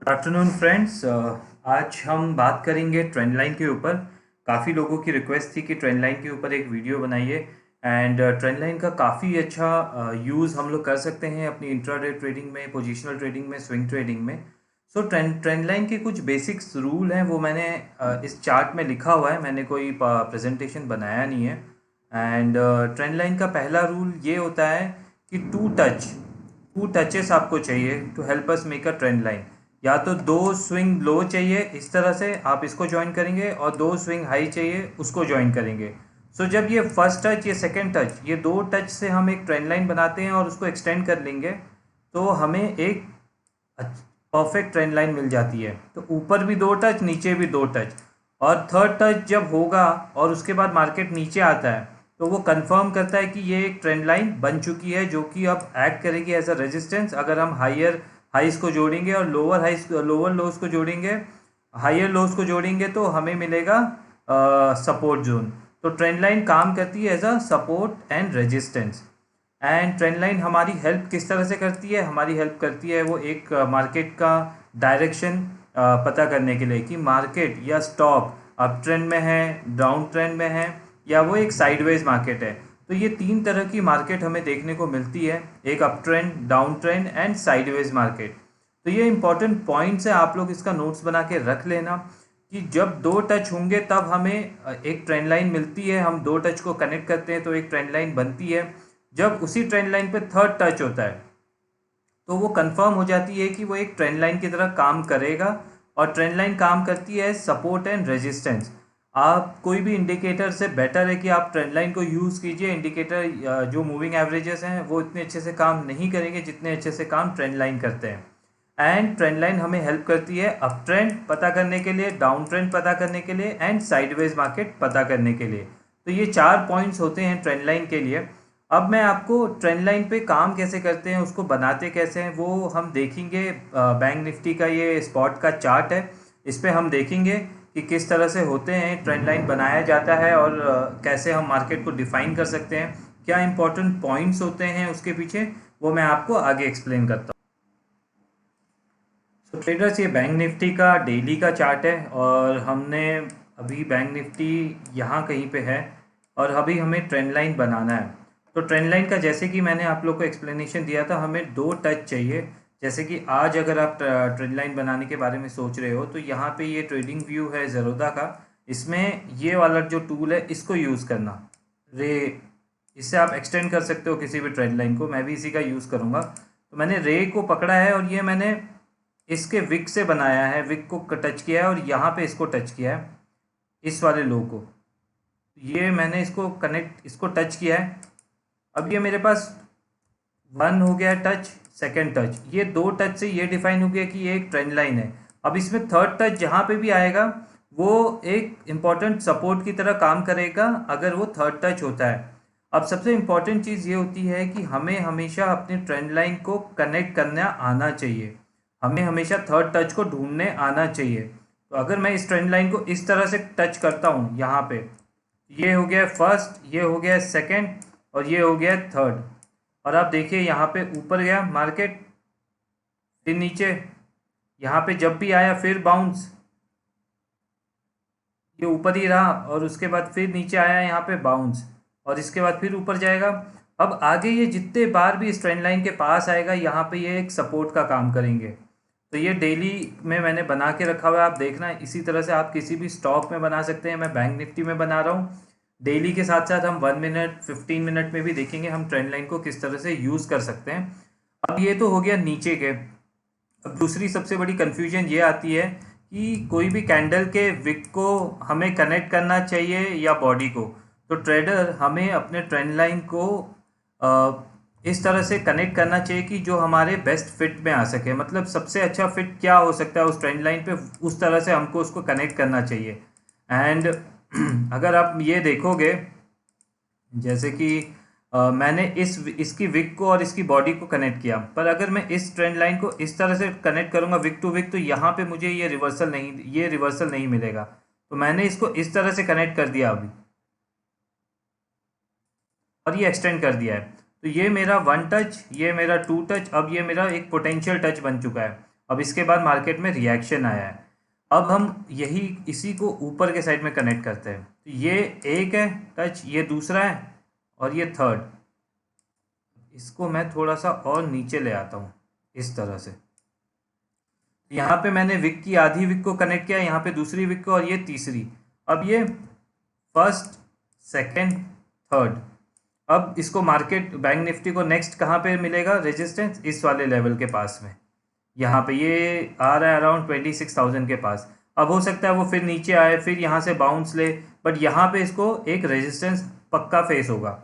Afternoon friends. आज हम बात करेंगे ट्रेंड लाइन के ऊपर। काफ़ी लोगों की रिक्वेस्ट थी कि ट्रेंड लाइन के ऊपर एक वीडियो बनाइए एंड ट्रेंड लाइन का काफ़ी अच्छा यूज़ हम लोग कर सकते हैं अपनी इंट्राडे ट्रेडिंग में, पोजिशनल ट्रेडिंग में, स्विंग ट्रेडिंग में। सो ट्रेंड लाइन के कुछ बेसिक्स रूल हैं, वो मैंने इस चार्ट में लिखा हुआ है। मैंने कोई प्रेजेंटेशन बनाया नहीं है। एंड ट्रेंड लाइन का पहला रूल ये होता है कि टू टचेस आपको चाहिए to help us make a trend line. या तो दो स्विंग लो चाहिए, इस तरह से आप इसको ज्वाइन करेंगे, और दो स्विंग हाई चाहिए, उसको ज्वाइन करेंगे। सो जब ये फर्स्ट टच, ये सेकंड टच, ये दो टच से हम एक ट्रेंड लाइन बनाते हैं और उसको एक्सटेंड कर लेंगे, तो हमें एक परफेक्ट ट्रेंड लाइन मिल जाती है। तो ऊपर भी दो टच, नीचे भी दो टच, और थर्ड टच जब होगा और उसके बाद मार्केट नीचे आता है, तो वो कंफर्म करता है कि ये एक ट्रेंड लाइन बन चुकी है, जो कि अब एक्ट करेगी एज अ रेजिस्टेंस। अगर हम हायर हाइस को जोड़ेंगे और लोअर लोज को जोड़ेंगे, हायर लोज को जोड़ेंगे, तो हमें मिलेगा सपोर्ट जोन। तो ट्रेंड लाइन काम करती है as a support and resistance. And trend line हमारी हेल्प किस तरह से करती है? हमारी हेल्प करती है वो एक मार्केट का डायरेक्शन पता करने के लिए कि मार्केट या स्टॉक अप ट्रेंड में है, डाउन ट्रेंड में है, या वो एक साइडवेज मार्केट है। तो ये तीन तरह की मार्केट हमें देखने को मिलती है, एक up trend, down trend and sideways market. तो ये इंपॉर्टेंट पॉइंट्स है, आप लोग इसका नोट्स बना के रख लेना कि जब दो टच होंगे तब हमें एक ट्रेंड लाइन मिलती है। हम दो टच को कनेक्ट करते हैं तो एक ट्रेंड लाइन बनती है। जब उसी ट्रेंड लाइन पे थर्ड टच होता है, तो वो कंफर्म हो जाती है कि वो एक ट्रेंड लाइन की तरह काम करेगा। और ट्रेंड लाइन काम करती है सपोर्ट एंड रेजिस्टेंस। आप कोई भी इंडिकेटर से बेटर है कि आप ट्रेंड लाइन को यूज़ कीजिए। इंडिकेटर जो मूविंग एवरेजेस हैं वो इतने अच्छे से काम नहीं करेंगे जितने अच्छे से काम ट्रेंड लाइन करते हैं। एंड ट्रेंड लाइन हमें हेल्प करती है अप ट्रेंड पता करने के लिए, डाउन ट्रेंड पता करने के लिए, एंड साइडवेज मार्केट पता करने के लिए। तो ये चार पॉइंट्स होते हैं ट्रेंड लाइन के लिए। अब मैं आपको ट्रेंड लाइन पे काम कैसे करते हैं, उसको बनाते कैसे हैं, वो हम देखेंगे। बैंक निफ्टी का ये स्पॉट का चार्ट है, इस पे हम देखेंगे कि किस तरह से होते हैं, ट्रेंड लाइन बनाया जाता है, और कैसे हम मार्केट को डिफाइन कर सकते हैं, क्या इंपॉर्टेंट पॉइंट्स होते हैं उसके पीछे, वो मैं आपको आगे एक्सप्लेन करता हूँ। तो ट्रेडर्स, ये बैंक निफ्टी का डेली का चार्ट है, और हमने अभी बैंक निफ्टी यहाँ कहीं पे है, और अभी हमें ट्रेंड लाइन बनाना है। तो ट्रेंड लाइन का, जैसे कि मैंने आप लोग को एक्सप्लेनेशन दिया था, हमें दो टच चाहिए। जैसे कि आज अगर आप ट्रेंड लाइन बनाने के बारे में सोच रहे हो, तो यहाँ पे ये ट्रेडिंग व्यू है ज़ेरोदा का। इसमें ये वाला जो टूल है, इसको यूज़ करना, रे, इससे आप एक्सटेंड कर सकते हो किसी भी ट्रेंड लाइन को। मैं भी इसी का यूज़ करूँगा। तो मैंने रे को पकड़ा है, और ये मैंने इसके विक से बनाया है, विक को टच किया है, और यहाँ पे इसको टच किया है, इस वाले लो को। ये मैंने इसको कनेक्ट, इसको टच किया है। अब ये मेरे पास वन हो गया टच, सेकंड टच, ये दो टच से ये डिफाइन हो गया कि ये एक ट्रेंड लाइन है। अब इसमें थर्ड टच जहाँ पे भी आएगा, वो एक इम्पॉर्टेंट सपोर्ट की तरह काम करेगा अगर वो थर्ड टच होता है। अब सबसे इम्पॉर्टेंट चीज़ ये होती है कि हमें हमेशा अपनी ट्रेंड लाइन को कनेक्ट करना आना चाहिए। हमें हमेशा थर्ड टच को ढूंढने आना चाहिए। तो अगर मैं इस ट्रेंड लाइन को इस तरह से टच करता हूँ, यहाँ पे ये हो गया फर्स्ट, ये हो गया सेकंड, और ये हो गया थर्ड। और आप देखिए यहाँ पे ऊपर गया मार्केट, फिर नीचे, यहाँ पे जब भी आया फिर बाउंस, ये ऊपर ही रहा, और उसके बाद फिर नीचे आया यहाँ पे बाउंस, और इसके बाद फिर ऊपर जाएगा। अब आगे ये जितने बार भी इस ट्रेंड लाइन के पास आएगा, यहाँ पे ये एक सपोर्ट का काम करेंगे। तो ये डेली में मैंने बना के रखा हुआ है, आप देखना। इसी तरह से आप किसी भी स्टॉक में बना सकते हैं। मैं बैंक निफ्टी में बना रहा हूँ। डेली के साथ साथ हम 1 मिनट 15 मिनट में भी देखेंगे हम ट्रेंड लाइन को किस तरह से यूज़ कर सकते हैं। अब ये तो हो गया नीचे के। अब दूसरी सबसे बड़ी कंफ्यूजन ये आती है कि कोई भी कैंडल के विक को हमें कनेक्ट करना चाहिए या बॉडी को। तो ट्रेडर, हमें अपने ट्रेंड लाइन को इस तरह से कनेक्ट करना चाहिए कि जो हमारे बेस्ट फिट में आ सके। मतलब सबसे अच्छा फिट क्या हो सकता है उस ट्रेंड लाइन पे, उस तरह से हमको उसको कनेक्ट करना चाहिए। एंड अगर आप ये देखोगे, जैसे कि मैंने इसकी विक को और इसकी बॉडी को कनेक्ट किया, पर अगर मैं इस ट्रेंड लाइन को इस तरह से कनेक्ट करूंगा विक टू विक, तो यहाँ पे मुझे ये रिवर्सल नहीं मिलेगा। तो मैंने इसको इस तरह से कनेक्ट कर दिया अभी, और ये एक्सटेंड कर दिया है। तो ये मेरा वन टच, ये मेरा टू टच, अब ये मेरा एक पोटेंशियल टच बन चुका है। अब इसके बाद मार्केट में रिएक्शन आया है। अब हम इसी को ऊपर के साइड में कनेक्ट करते हैं। तो ये एक है टच, ये दूसरा है और ये थर्ड। इसको मैं थोड़ा सा और नीचे ले आता हूँ इस तरह से। यहाँ पे मैंने विक की आधी विक को कनेक्ट किया, यहाँ पे दूसरी विक को, और ये तीसरी। अब ये फर्स्ट, सेकंड, थर्ड। अब इसको मार्केट बैंक निफ्टी को नेक्स्ट कहाँ पे मिलेगा रेजिस्टेंस? इस वाले लेवल के पास में। यहाँ पे ये आ रहा है अराउंड 26,000 के पास। अब हो सकता है वो फिर नीचे आए, फिर यहाँ से बाउंस ले, बट यहाँ पे इसको एक रेजिस्टेंस पक्का फेस होगा।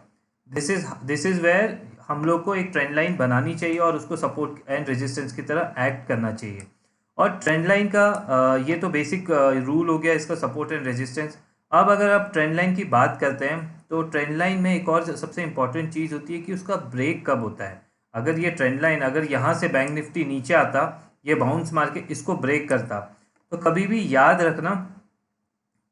दिस इज वेयर हम लोग को एक ट्रेंड लाइन बनानी चाहिए और उसको सपोर्ट एंड रेजिस्टेंस की तरह एक्ट करना चाहिए। और ट्रेंड लाइन का ये तो बेसिक रूल हो गया इसका, सपोर्ट एंड रेजिस्टेंस। अब अगर आप ट्रेंड लाइन की बात करते हैं तो ट्रेंड लाइन में एक और सबसे इंपॉर्टेंट चीज़ होती है कि उसका ब्रेक कब होता है। अगर ये ट्रेंड लाइन अगर यहाँ से बैंक निफ्टी नीचे आता, ये बाउंस मार के इसको ब्रेक करता, तो कभी भी याद रखना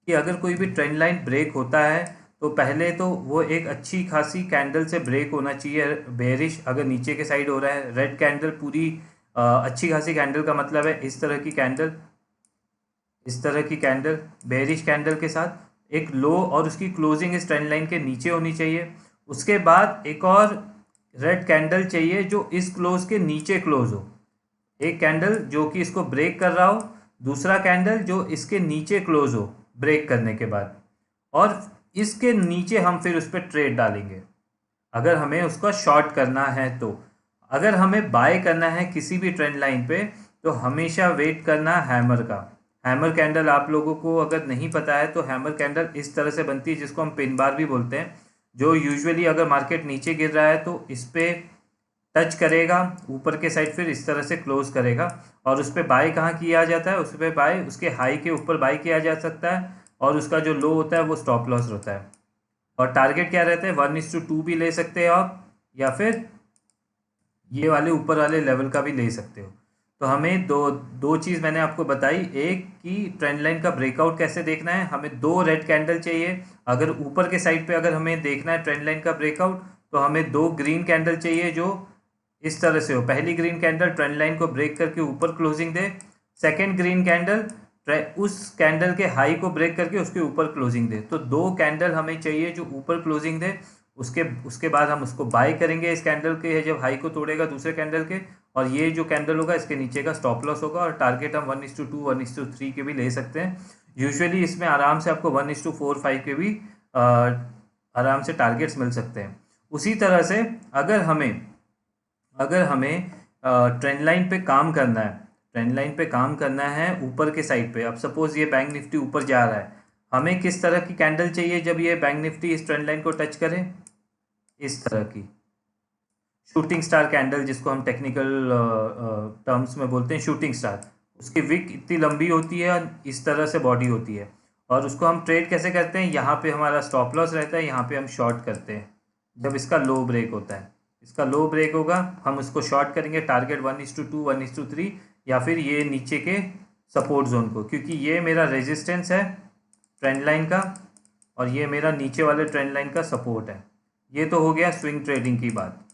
कि अगर कोई भी ट्रेंड लाइन ब्रेक होता है तो पहले तो वो एक अच्छी खासी कैंडल से ब्रेक होना चाहिए। बेरिश अगर नीचे के साइड हो रहा है, रेड कैंडल पूरी अच्छी खासी कैंडल का मतलब है इस तरह की कैंडल, इस तरह की कैंडल बेरिश कैंडल के साथ एक लो, और उसकी क्लोजिंग इस ट्रेंड लाइन के नीचे होनी चाहिए। उसके बाद एक और रेड कैंडल चाहिए जो इस क्लोज के नीचे क्लोज हो। एक कैंडल जो कि इसको ब्रेक कर रहा हो, दूसरा कैंडल जो इसके नीचे क्लोज हो ब्रेक करने के बाद, और इसके नीचे हम फिर उस पर ट्रेड डालेंगे अगर हमें उसका शॉर्ट करना है। तो अगर हमें बाय करना है किसी भी ट्रेंड लाइन पे तो हमेशा वेट करना हैमर का। हैमर कैंडल आप लोगों को अगर नहीं पता है तो हैमर कैंडल इस तरह से बनती है, जिसको हम पिन बार भी बोलते हैं, जो यूजुअली अगर मार्केट नीचे गिर रहा है तो इस पे टच करेगा ऊपर के साइड, फिर इस तरह से क्लोज करेगा। और उस पर बाय कहाँ किया जाता है? उस पर बाय उसके हाई के ऊपर बाय किया जा सकता है, और उसका जो लो होता है वो स्टॉप लॉस होता है। और टारगेट क्या रहता है? 1:2 भी ले सकते हो आप, या फिर ये वाले ऊपर वाले लेवल का भी ले सकते हो। तो हमें दो चीज़ मैंने आपको बताई, एक कि ट्रेंड लाइन का ब्रेकआउट कैसे देखना है। हमें 2 रेड कैंडल चाहिए। अगर ऊपर के साइड पे अगर हमें देखना है ट्रेंड लाइन का ब्रेकआउट तो हमें 2 ग्रीन कैंडल चाहिए जो इस तरह से हो। पहली ग्रीन कैंडल ट्रेंड लाइन को ब्रेक करके ऊपर क्लोजिंग दे, सेकेंड ग्रीन कैंडल उस कैंडल के हाई को ब्रेक करके उसके ऊपर क्लोजिंग दे। तो 2 कैंडल हमें चाहिए जो ऊपर क्लोजिंग दे। उसके बाद हम उसको बाय करेंगे इस कैंडल के, जब हाई को तोड़ेगा दूसरे कैंडल के, और ये जो कैंडल होगा इसके नीचे का स्टॉप लॉस होगा। और टारगेट हम 1:2 1:3 के भी ले सकते हैं। यूजुअली इसमें आराम से आपको 1:4-5 के भी आराम से टारगेट्स मिल सकते हैं। उसी तरह से अगर हमें ट्रेंड लाइन पे काम करना है, ट्रेंड लाइन पे काम करना है ऊपर के साइड पे, अब सपोज ये बैंक निफ्टी ऊपर जा रहा है, हमें किस तरह की कैंडल चाहिए जब ये बैंक निफ्टी इस ट्रेंड लाइन को टच करे? इस तरह की शूटिंग स्टार कैंडल, जिसको हम टेक्निकल टर्म्स में बोलते हैं शूटिंग स्टार। उसकी विक इतनी लंबी होती है, इस तरह से बॉडी होती है, और उसको हम ट्रेड कैसे करते हैं? यहाँ पे हमारा स्टॉप लॉस रहता है, यहाँ पे हम शॉर्ट करते हैं जब इसका लो ब्रेक होता है। इसका लो ब्रेक होगा, हम उसको शॉर्ट करेंगे टारगेट 1:2 1:3, या फिर ये नीचे के सपोर्ट जोन को, क्योंकि ये मेरा रेजिस्टेंस है ट्रेंड लाइन का और ये मेरा नीचे वाले ट्रेंड लाइन का सपोर्ट है। ये तो हो गया स्विंग ट्रेडिंग की बात।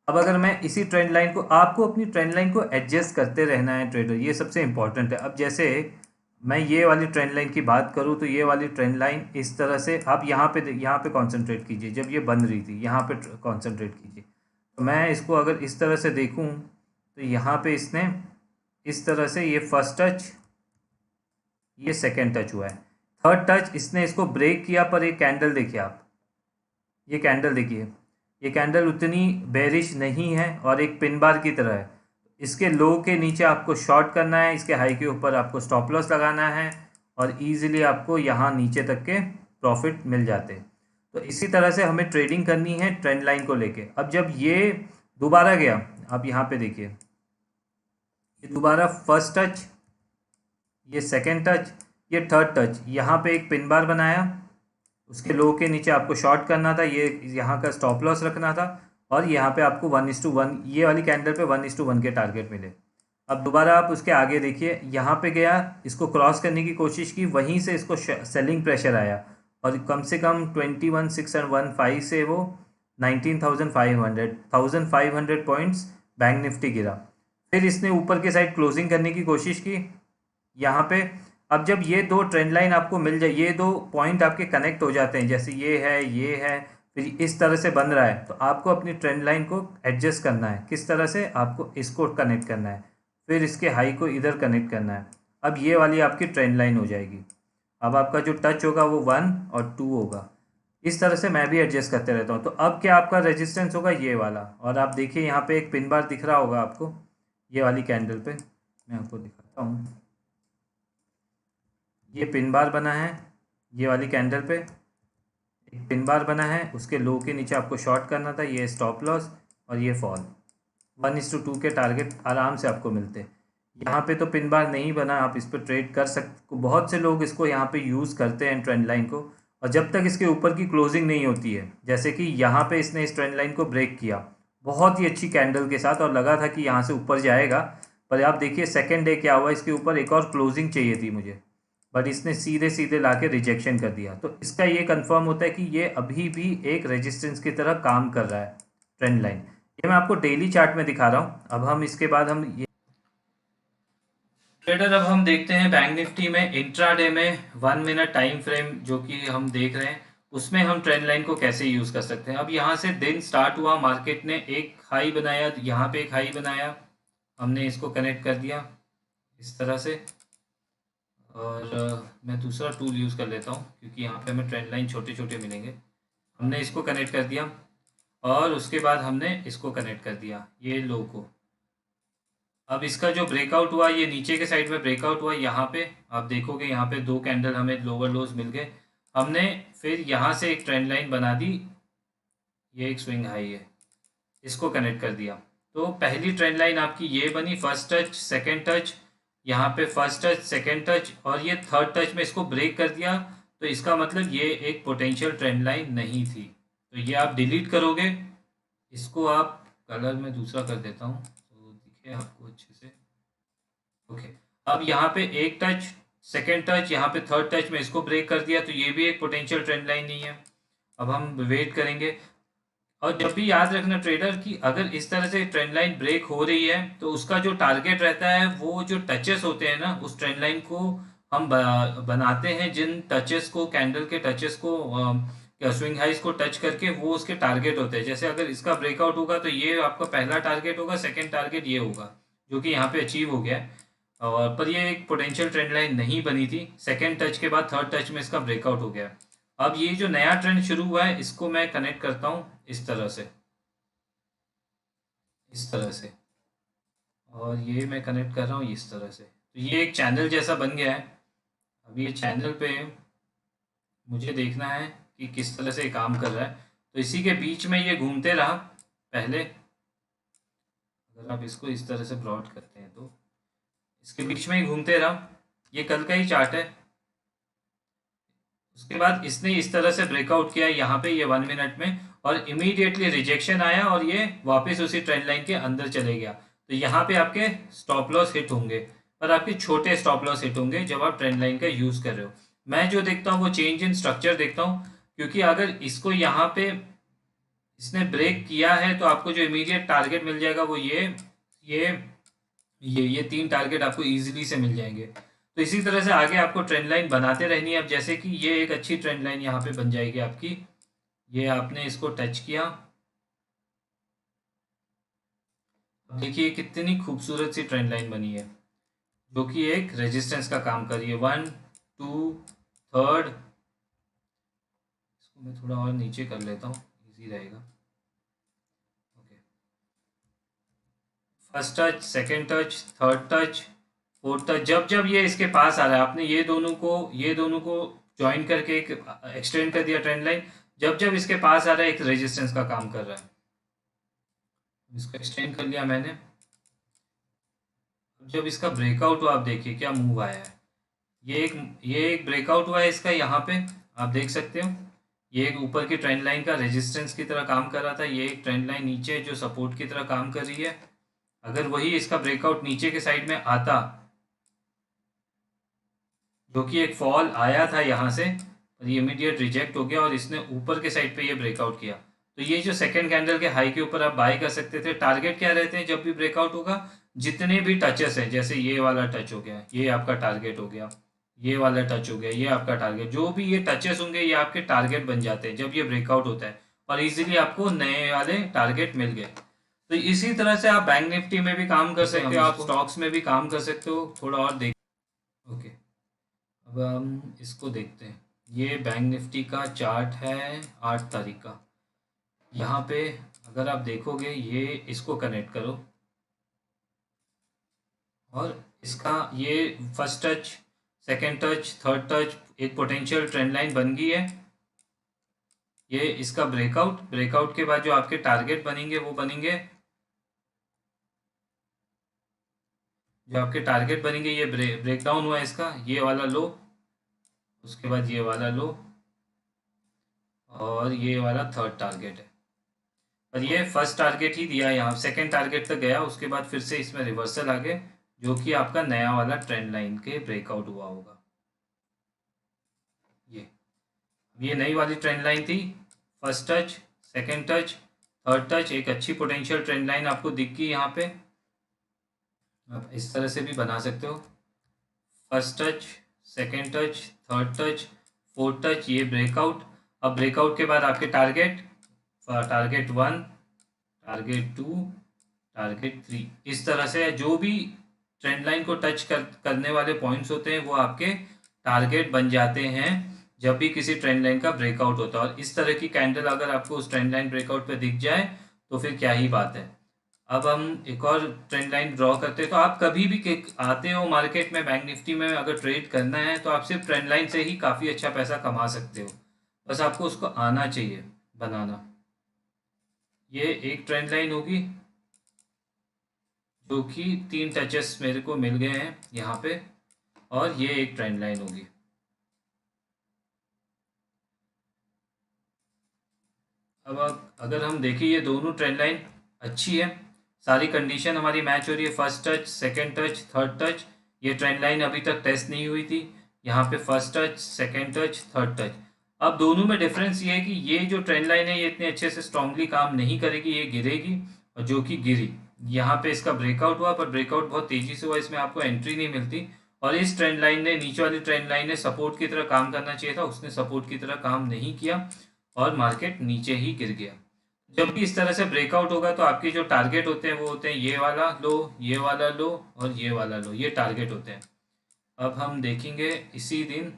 अब अगर मैं इसी ट्रेंड लाइन को, आपको अपनी ट्रेंड लाइन को एडजस्ट करते रहना है ट्रेडर, ये सबसे इंपॉर्टेंट है। अब जैसे मैं ये वाली ट्रेंड लाइन की बात करूँ तो ये वाली ट्रेंड लाइन इस तरह से, आप यहाँ पे कंसंट्रेट कीजिए, जब ये बन रही थी यहाँ पे कंसंट्रेट कीजिए। तो मैं इसको अगर इस तरह से देखूँ तो यहाँ पे इसने इस तरह से, ये फर्स्ट टच, ये सेकेंड टच हुआ है, थर्ड टच इसने इसको ब्रेक किया, पर एक कैंडल देखिए आप, ये कैंडल देखिए, ये कैंडल उतनी बेरिश नहीं है और एक पिन बार की तरह है। इसके लो के नीचे आपको शॉर्ट करना है, इसके हाई के ऊपर आपको स्टॉप लॉस लगाना है, और इजीली आपको यहाँ नीचे तक के प्रॉफिट मिल जाते हैं। तो इसी तरह से हमें ट्रेडिंग करनी है ट्रेंड लाइन को लेके। अब जब ये दोबारा गया, आप यहाँ पे देखिए, ये दोबारा फर्स्ट टच, ये सेकेंड टच, ये थर्ड टच, यहाँ पे एक पिन बार बनाया, उसके लो के नीचे आपको शॉर्ट करना था, ये यहाँ का स्टॉप लॉस रखना था, और यहाँ पे आपको 1:1, ये वाली कैंडल पे 1:1 के टारगेट मिले। अब दोबारा आप उसके आगे देखिए, यहाँ पे गया, इसको क्रॉस करने की कोशिश की, वहीं से इसको सेलिंग प्रेशर आया, और कम से कम 21,615 से वो 19,500 पॉइंट्स बैंक निफ्टी गिरा। फिर इसने ऊपर के साइड क्लोजिंग करने की कोशिश की यहाँ पे। अब जब ये दो ट्रेंड लाइन आपको मिल जाए, ये दो पॉइंट आपके कनेक्ट हो जाते हैं, जैसे ये है, फिर इस तरह से बन रहा है, तो आपको अपनी ट्रेंड लाइन को एडजस्ट करना है। किस तरह से? आपको इसको कनेक्ट करना है, फिर इसके हाई को इधर कनेक्ट करना है। अब ये वाली आपकी ट्रेंड लाइन हो जाएगी। अब आपका जो टच होगा वो 1 और 2 होगा। इस तरह से मैं भी एडजस्ट करते रहता हूँ। तो अब क्या आपका रेजिस्टेंस होगा? ये वाला। और आप देखिए यहाँ पे एक पिन बार दिख रहा होगा आपको, ये वाली कैंडल पे मैं आपको दिखाता हूँ। ये पिन बार बना है, ये वाली कैंडल पे एक पिन बार बना है, उसके लो के नीचे आपको शॉर्ट करना था। ये स्टॉप लॉस और ये फॉल, 1:2 के टारगेट आराम से आपको मिलते। यहाँ पे तो पिन बार नहीं बना, आप इस पर ट्रेड कर सकते। बहुत से लोग इसको यहाँ पे यूज़ करते हैं ट्रेंड लाइन को, और जब तक इसके ऊपर की क्लोजिंग नहीं होती है, जैसे कि यहाँ पे इसने इस ट्रेंड लाइन को ब्रेक किया बहुत ही अच्छी कैंडल के साथ, और लगा था कि यहाँ से ऊपर जाएगा। पर आप देखिए सेकेंड डे क्या हुआ, इसके ऊपर एक और क्लोजिंग चाहिए थी मुझे, बट इसने सीधे सीधे ला के रिजेक्शन कर दिया। तो इसका ये कंफर्म होता है कि ये अभी भी एक रेजिस्टेंस की तरह काम कर रहा है ट्रेंड लाइन। ये मैं आपको डेली चार्ट में दिखा रहा हूँ। अब हम इसके बाद हम ये ट्रेडर, अब हम देखते हैं बैंक निफ्टी में इंट्राडे में 1 मिनट टाइम फ्रेम जो कि हम देख रहे हैं, उसमें हम ट्रेंड लाइन को कैसे यूज़ कर सकते हैं। अब यहाँ से दिन स्टार्ट हुआ, मार्केट ने एक हाई बनाया, यहाँ पे एक हाई बनाया, हमने इसको कनेक्ट कर दिया इस तरह से। और मैं दूसरा टूल यूज़ कर लेता हूँ क्योंकि यहाँ पे हमें ट्रेंड लाइन छोटे छोटे मिलेंगे। हमने इसको कनेक्ट कर दिया और उसके बाद हमने इसको कनेक्ट कर दिया ये लो को। अब इसका जो ब्रेकआउट हुआ, ये नीचे के साइड में ब्रेकआउट हुआ, यहाँ पे आप देखोगे यहाँ पे 2 कैंडल हमें लोअर लोज मिल गए। हमने फिर यहाँ से एक ट्रेंड लाइन बना दी, ये एक स्विंग हाई है, इसको कनेक्ट कर दिया। तो पहली ट्रेंड लाइन आपकी ये बनी, फर्स्ट टच सेकंड टच, यहाँ पे फर्स्ट टच सेकंड टच, और ये थर्ड टच में इसको ब्रेक कर दिया। तो इसका मतलब ये एक पोटेंशियल ट्रेंड लाइन नहीं थी। तो ये आप डिलीट करोगे, इसको आप कलर में दूसरा कर देता हूँ तो दिखे आपको अच्छे से। ओके, अब यहाँ पे एक टच सेकेंड टच, यहाँ पे थर्ड टच में इसको ब्रेक कर दिया, तो ये भी एक पोटेंशियल ट्रेंड लाइन नहीं है। अब हम वेट करेंगे। और जब भी याद रखना ट्रेडर कि अगर इस तरह से ट्रेंड लाइन ब्रेक हो रही है तो उसका जो टारगेट रहता है, वो जो टचेस होते हैं ना उस ट्रेंड लाइन को हम बनाते हैं, जिन टचेस को, कैंडल के टचेस को, स्विंग हाइस को टच करके, वो उसके टारगेट होते हैं। जैसे अगर इसका ब्रेकआउट होगा तो ये आपका पहला टारगेट होगा, सेकेंड टारगेट ये होगा, जो कि यहाँ पे अचीव हो गया है। और पर ये एक पोटेंशियल ट्रेंड लाइन नहीं बनी थी, सेकेंड टच के बाद थर्ड टच में इसका ब्रेकआउट हो गया। अब ये जो नया ट्रेंड शुरू हुआ है, इसको मैं कनेक्ट करता हूँ इस तरह से, इस तरह से, और ये मैं कनेक्ट कर रहा हूँ इस तरह से। तो ये एक चैनल जैसा बन गया है। अब ये चैनल पे मुझे देखना है कि किस तरह से ये काम कर रहा है। तो इसी के बीच में ये घूमते रहा पहले, अगर आप इसको इस तरह से ब्रॉड करते हैं तो इसके बीच में ही घूमते रहा। ये कल का ही चार्ट है। उसके बाद इसने इस तरह से ब्रेकआउट किया यहाँ पे, ये 1 मिनट में, और इमीडिएटली रिजेक्शन आया और ये वापस उसी ट्रेंड लाइन के अंदर चले गया। तो यहाँ पे आपके स्टॉप लॉस हिट होंगे, पर आपके छोटे स्टॉप लॉस हिट होंगे जब आप ट्रेंड लाइन का यूज़ कर रहे हो। मैं जो देखता हूँ वो चेंज इन स्ट्रक्चर देखता हूँ, क्योंकि अगर इसको यहाँ पे इसने ब्रेक किया है तो आपको जो इमीडिएट टारगेट मिल जाएगा वो ये ये 3 टारगेट आपको इजीली से मिल जाएंगे। तो इसी तरह से आगे आपको ट्रेंड लाइन बनाते रहनी है। अब जैसे कि ये एक अच्छी ट्रेंड लाइन यहाँ पे बन जाएगी आपकी, ये आपने इसको टच किया, अब देखिए कितनी खूबसूरत सी ट्रेंड लाइन बनी है, जो कि एक रेजिस्टेंस का काम कर रही है। 1 2 थर्ड, इसको मैं थोड़ा और नीचे कर लेता हूँ, इजी रहेगा। Okay, first touch second touch third touch fourth touch, जब जब ये इसके पास आ रहा है, आपने ये दोनों को ज्वाइन करके एक एक्सटेंड कर दिया ट्रेंड लाइन, जब जब इसके पास आ रहा है एक रेजिस्टेंस का काम कर रहा है। इसको एक्सटेंड कर लिया मैंने। जब इसका ब्रेकआउट हुआ, आप देखिए क्या मूव आया है। ये एक ब्रेकआउट हुआ है इसका, यहाँ पे आप देख सकते हो। ये एक ऊपर की ट्रेंड लाइन का रेजिस्टेंस की तरह काम कर रहा था, ये एक ट्रेंड लाइन नीचे जो सपोर्ट की तरह काम कर रही है। अगर वही इसका ब्रेकआउट नीचे के साइड में आता, जो कि एक फॉल आया था यहाँ से, और ये इमीडिएट रिजेक्ट हो गया और इसने ऊपर के साइड पे ये ब्रेकआउट किया, तो ये जो सेकंड कैंडल के हाई के ऊपर आप बाय कर सकते थे। टारगेट क्या रहते हैं जब भी ब्रेकआउट होगा? जितने भी टचेस हैं, जैसे ये वाला टच हो गया, ये आपका टारगेट हो गया, ये वाला टच हो गया, ये आपका टारगेट, जो भी ये टचेस होंगे ये आपके टारगेट बन जाते हैं जब ये ब्रेकआउट होता है और इजीली आपको नए वाले टारगेट मिल गए। तो इसी तरह से आप बैंक निफ्टी में भी काम कर सकते हो, आप स्टॉक्स में भी काम कर सकते हो। थोड़ा और देख। ओके, अब हम इसको देखते हैं। ये बैंक निफ्टी का चार्ट है 8 तारीख का। यहाँ पे अगर आप देखोगे, ये इसको कनेक्ट करो और इसका ये first touch, second touch, third touch, एक पोटेंशियल ट्रेंड लाइन बन गई है। ये इसका ब्रेकआउट, ब्रेकआउट के बाद जो आपके टारगेट बनेंगे वो बनेंगे, जो आपके टारगेट बनेंगे ये ब्रेक डाउन हुआ है इसका, ये वाला लो, उसके बाद ये वाला लो और ये वाला थर्ड टारगेट है। और ये फर्स्ट टारगेट ही दिया है, यहाँ सेकंड टारगेट तक गया, उसके बाद फिर से इसमें रिवर्सल आ गए, जो कि आपका नया वाला ट्रेंड लाइन के ब्रेकआउट हुआ होगा। ये नई वाली ट्रेंड लाइन थी, first touch, second touch, third touch, एक अच्छी पोटेंशियल ट्रेंड लाइन आपको दिख गई यहाँ पे। आप इस तरह से भी बना सकते हो, first touch, second touch, third touch, fourth touch, ये ब्रेकआउट। अब ब्रेकआउट के बाद आपके टारगेट, टारगेट 1, टारगेट 2, टारगेट 3, इस तरह से जो भी ट्रेंड लाइन को टच करने वाले पॉइंट्स होते हैं वो आपके टारगेट बन जाते हैं जब भी किसी ट्रेंड लाइन का ब्रेकआउट होता है। और इस तरह की कैंडल अगर आपको उस ट्रेंड लाइन ब्रेकआउट पे दिख जाए तो फिर क्या ही बात है। अब हम एक और ट्रेंड लाइन ड्रॉ करते हैं। तो आप कभी भी आते हो मार्केट में, बैंक निफ्टी में अगर ट्रेड करना है तो आप सिर्फ ट्रेंड लाइन से ही काफ़ी अच्छा पैसा कमा सकते हो, बस आपको उसको आना चाहिए बनाना। ये एक ट्रेंड लाइन होगी जो कि 3 टचेस मेरे को मिल गए हैं यहाँ पे, और ये एक ट्रेंड लाइन होगी। अब आप अगर हम देखें, ये दोनों ट्रेंड लाइन अच्छी है, सारी कंडीशन हमारी मैच हो रही है, first touch, second touch, third touch. ये ट्रेंड लाइन अभी तक टेस्ट नहीं हुई थी, यहाँ पे first touch, second touch, third touch. अब दोनों में डिफरेंस ये है कि ये जो ट्रेंड लाइन है ये इतने अच्छे से स्ट्रांगली काम नहीं करेगी, ये गिरेगी, और जो कि गिरी, यहाँ पे इसका ब्रेकआउट हुआ, पर ब्रेकआउट बहुत तेजी से हुआ, इसमें आपको एंट्री नहीं मिलती। और इस ट्रेंड लाइन ने, नीचे वाली ट्रेंड लाइन ने सपोर्ट की तरह काम करना चाहिए था, उसने सपोर्ट की तरह काम नहीं किया और मार्केट नीचे ही गिर गया। जब भी इस तरह से ब्रेकआउट होगा तो आपके जो टारगेट होते हैं वो होते हैं ये वाला लो, ये वाला लो और ये वाला लो, ये टारगेट होते हैं। अब हम देखेंगे इसी दिन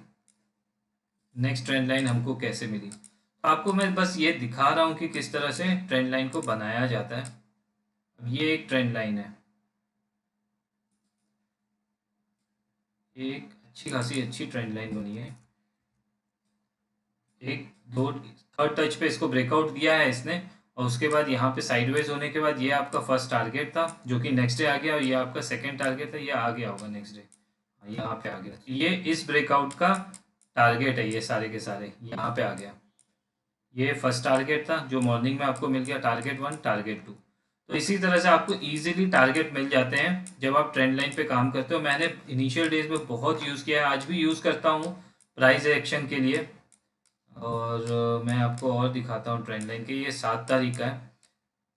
नेक्स्ट ट्रेंड लाइन हमको कैसे मिली। तो आपको मैं बस ये दिखा रहा हूँ कि किस तरह से ट्रेंड लाइन को बनाया जाता है। अब ये एक ट्रेंड लाइन है, एक अच्छी खासी अच्छी ट्रेंड लाइन बनी है, एक दो, थर्ड टच पे इसको ब्रेकआउट दिया है इसने, और उसके बाद यहाँ पे साइडवेज होने के बाद ये आपका फर्स्ट टारगेट था जो कि नेक्स्ट डे आ गया, और ये आपका सेकंड टारगेट था, ये आ गया होगा नेक्स्ट डे, यहाँ पे आ गया। तो ये इस ब्रेकआउट का टारगेट है, ये सारे के सारे यहाँ पे आ गया। ये फर्स्ट टारगेट था जो मॉर्निंग में आपको मिल गया, टारगेट 1, टारगेट 2। तो इसी तरह से आपको इजीली टारगेट मिल जाते हैं जब आप ट्रेंड लाइन पे काम करते हो। मैंने इनिशियल डेज में बहुत यूज़ किया है, आज भी यूज़ करता हूँ प्राइस एक्शन के लिए। और मैं आपको और दिखाता हूँ ट्रेंड लाइन के, ये 7 तारीख का है।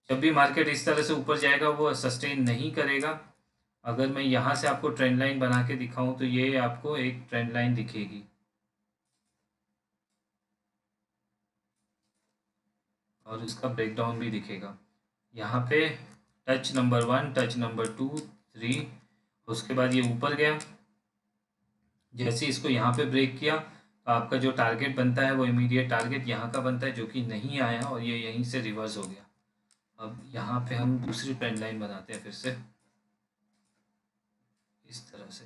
जब भी मार्केट इस तरह से ऊपर जाएगा वो सस्टेन नहीं करेगा। अगर मैं यहाँ से आपको ट्रेंड लाइन बना के दिखाऊं तो ये आपको एक ट्रेंड लाइन दिखेगी, और इसका ब्रेकडाउन भी दिखेगा यहाँ पे। टच नंबर 1, टच नंबर 2, 3, उसके बाद ये ऊपर गया, जैसे इसको यहाँ पे ब्रेक किया तो आपका जो टारगेट बनता है वो इमीडिएट टारगेट यहाँ का बनता है, जो कि नहीं आया और ये यहीं से रिवर्स हो गया। अब यहाँ पे हम दूसरी ट्रेंड लाइन बनाते हैं फिर से इस तरह से।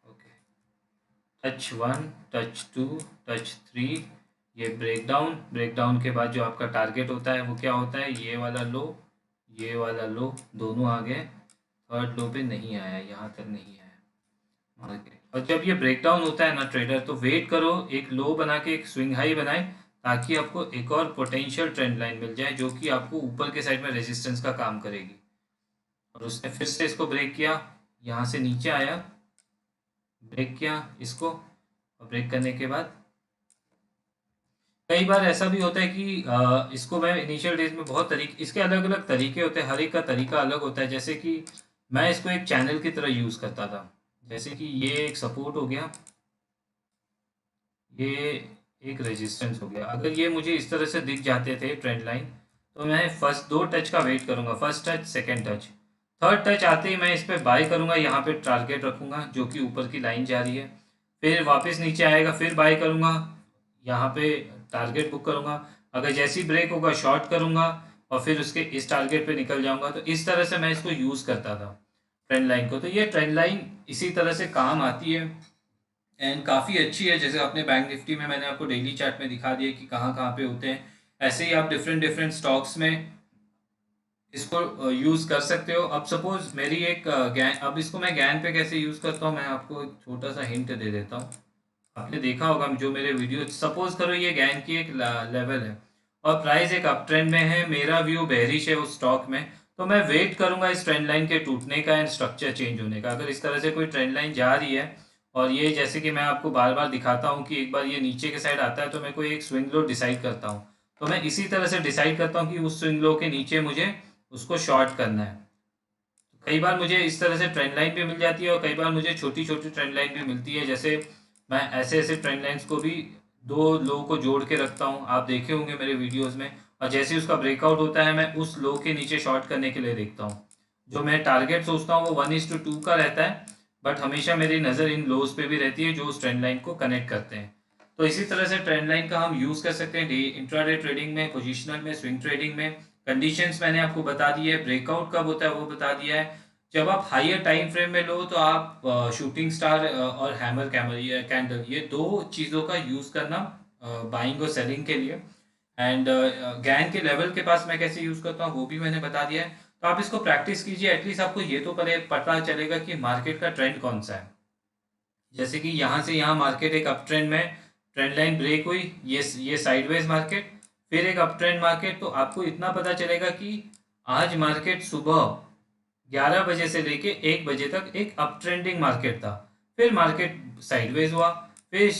ओके, टच 1, टच 2, टच 3, ये ब्रेकडाउन, ब्रेकडाउन के बाद जो आपका टारगेट होता है वो क्या होता है, ये वाला लो, ये वाला लो, दोनों आ गए, थर्ड लो पे नहीं आया, यहाँ तक नहीं आया मार्केट। और जब ये ब्रेकडाउन होता है ना ट्रेडर, तो वेट करो, एक लो बना के एक स्विंग हाई बनाए, ताकि आपको एक और पोटेंशियल ट्रेंड लाइन मिल जाए जो कि आपको ऊपर के साइड में रेजिस्टेंस का काम करेगी। और उसने फिर से इसको ब्रेक किया, यहाँ से नीचे आया, ब्रेक किया इसको, और ब्रेक करने के बाद कई बार ऐसा भी होता है कि इसको मैं इनिशियल डेज में बहुत तरीके, इसके अलग अलग तरीके होते हैं, हर एक का तरीका अलग होता है। जैसे कि मैं इसको एक चैनल की तरह यूज़ करता था। जैसे कि ये एक सपोर्ट हो गया, ये एक रेजिस्टेंस हो गया। अगर ये मुझे इस तरह से दिख जाते थे ट्रेंड लाइन, तो मैं फर्स्ट दो टच का वेट करूंगा, first touch, second touch, third touch आते ही मैं इस पे बाय करूंगा, यहाँ पे टारगेट रखूंगा जो कि ऊपर की लाइन जा रही है। फिर वापस नीचे आएगा, फिर बाय करूंगा, यहाँ पे टारगेट बुक करूंगा। अगर जैसी ब्रेक होगा शॉर्ट करूंगा, और फिर उसके इस टारगेट पे निकल जाऊंगा। तो इस तरह से मैं इसको यूज़ करता था ट्रेंड लाइन को। तो ये ट्रेंड लाइन इसी तरह से काम आती है एंड काफ़ी अच्छी है। जैसे अपने बैंक निफ्टी में मैंने आपको डेली चार्ट में दिखा दिया कि कहाँ कहाँ पे होते हैं, ऐसे ही आप डिफरेंट डिफरेंट स्टॉक्स में इसको यूज़ कर सकते हो। अब सपोज मेरी एक गैन, अब इसको मैं गैन पे कैसे यूज़ करता हूँ, मैं आपको एक छोटा सा हिंट दे देता हूँ। आपने देखा होगा जो मेरे वीडियो, सपोज करो ये गैन की एक लेवल है और प्राइस एक अप ट्रेंड में है, मेरा व्यू बेरिश है उस स्टॉक में, तो मैं वेट करूंगा इस ट्रेंड लाइन के टूटने का एंड स्ट्रक्चर चेंज होने का। अगर इस तरह से कोई ट्रेंड लाइन जा रही है और ये, जैसे कि मैं आपको बार बार दिखाता हूँ कि एक बार ये नीचे के साइड आता है, तो मैं कोई एक स्विंग लो डिसाइड करता हूँ। तो मैं इसी तरह से डिसाइड करता हूँ कि उस स्विंग लो के नीचे मुझे उसको शॉर्ट करना है। कई बार मुझे इस तरह से ट्रेंड लाइन भी मिल जाती है और कई बार मुझे छोटी छोटी ट्रेंड लाइन भी मिलती है। जैसे मैं ऐसे ऐसे ट्रेंड लाइंस को भी दो लो को जोड़ के रखता हूँ, आप देखे होंगे मेरे वीडियोस में। और जैसे ही उसका ब्रेकआउट होता है, मैं उस लो के नीचे शॉर्ट करने के लिए देखता हूँ। जो मैं टारगेट सोचता हूँ वो 1:2 का रहता है, बट हमेशा मेरी नज़र इन लोज पे भी रहती है जो उस ट्रेंड लाइन को कनेक्ट करते हैं। तो इसी तरह से ट्रेंड लाइन का हम यूज़ कर सकते हैं डे इंट्राडे ट्रेडिंग में, पोजिशनल में, स्विंग ट्रेडिंग में। कंडीशंस मैंने आपको बता दी है, ब्रेकआउट कब होता है वो बता दिया है। जब आप हायर टाइम फ्रेम में लो तो आप शूटिंग स्टार और हैमर कैमर, ये कैंडल, ये दो चीज़ों का यूज़ करना बाइंग और सेलिंग के लिए। एंड गैन के लेवल के पास मैं कैसे यूज़ करता हूँ वो भी मैंने बता दिया है। तो आप इसको प्रैक्टिस कीजिए, एटलीस्ट आपको ये तो पता चलेगा कि मार्केट का ट्रेंड कौन सा है। जैसे कि यहाँ से यहाँ मार्केट एक अप ट्रेंड में, ट्रेंड लाइन ब्रेक हुई, ये साइडवेज मार्केट, फिर एक अप ट्रेंड मार्केट। तो आपको इतना पता चलेगा कि आज मार्केट सुबह 11 बजे से लेके 1 बजे तक एक अप ट्रेंडिंग मार्केट था, फिर मार्केट साइडवेज हुआ, फिर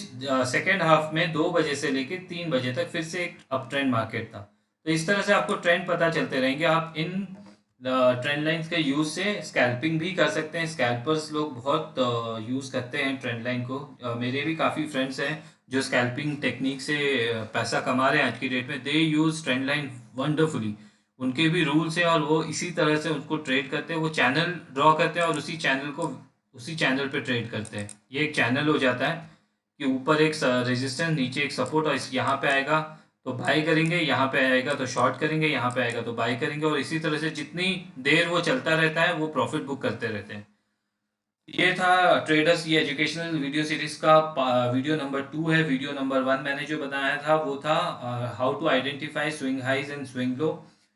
सेकेंड हाफ में 2 बजे से लेके 3 बजे तक फिर से एक अप ट्रेंड मार्केट था। तो इस तरह से आपको ट्रेंड पता चलते रहेंगे। आप इन ट्रेंड लाइंस के यूज से स्कैल्पिंग भी कर सकते हैं। स्कैल्पर्स लोग बहुत यूज करते हैं ट्रेंड लाइन को। मेरे भी काफ़ी फ्रेंड्स हैं जो स्कैल्पिंग टेक्निक से पैसा कमा रहे हैं आज की डेट में। दे यूज ट्रेंड लाइन वंडरफुली। उनके भी रूल्स हैं और वो इसी तरह से उसको ट्रेड करते हैं। वो चैनल ड्रॉ करते हैं और उसी चैनल पे ट्रेड करते हैं। ये एक चैनल हो जाता है कि ऊपर एक रेजिस्टेंस, नीचे एक सपोर्ट, और इस यहाँ पे आएगा तो बाई करेंगे, यहाँ पे आएगा तो शॉर्ट करेंगे, यहाँ पे आएगा तो बाई करेंगे, और इसी तरह से जितनी देर वो चलता रहता है वो प्रॉफिट बुक करते रहते हैं। ये था ट्रेडर्स, ये एजुकेशनल वीडियो सीरीज का वीडियो नंबर 2 है। वीडियो नंबर 1 मैंने जो बनाया था वो था how to identify swing highs and swing low.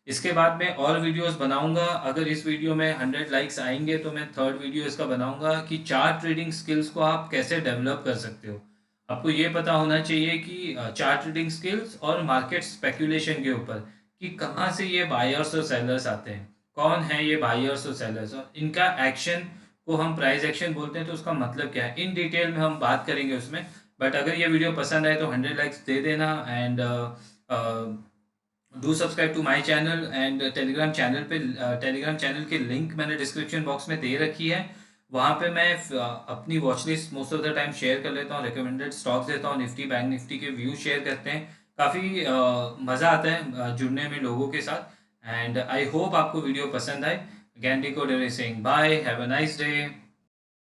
इसके बाद मैं और वीडियोस बनाऊंगा। अगर इस वीडियो में 100 लाइक्स आएंगे तो मैं थर्ड वीडियो इसका बनाऊंगा कि चार्ट ट्रेडिंग स्किल्स को आप कैसे डेवलप कर सकते हो। आपको ये पता होना चाहिए कि चार्ट ट्रेडिंग स्किल्स और मार्केट स्पेकुलेशन के ऊपर कि कहाँ से ये बायर्स और सेलर्स आते हैं, कौन है ये बायर्स और सेलर्स, और इनका एक्शन को हम प्राइस एक्शन बोलते हैं, तो उसका मतलब क्या है इन डिटेल में हम बात करेंगे उसमें। बट अगर ये वीडियो पसंद आए तो 100 लाइक्स दे देना and do subscribe to my channel and Telegram channel की लिंक मैंने डिस्क्रिप्शन बॉक्स में दे रखी है। वहाँ पे मैं अपनी watch list most of the time share कर लेता हूँ, रिकमेंडेड स्टॉक्स देता हूँ, निफ्टी बैंक निफ्टी के व्यू शेयर करते हैं। काफ़ी मज़ा आता है जुड़ने में लोगों के साथ। एंड आई होप आपको वीडियो पसंद आए। Gandhi Code Racing. Bye. Have a nice day.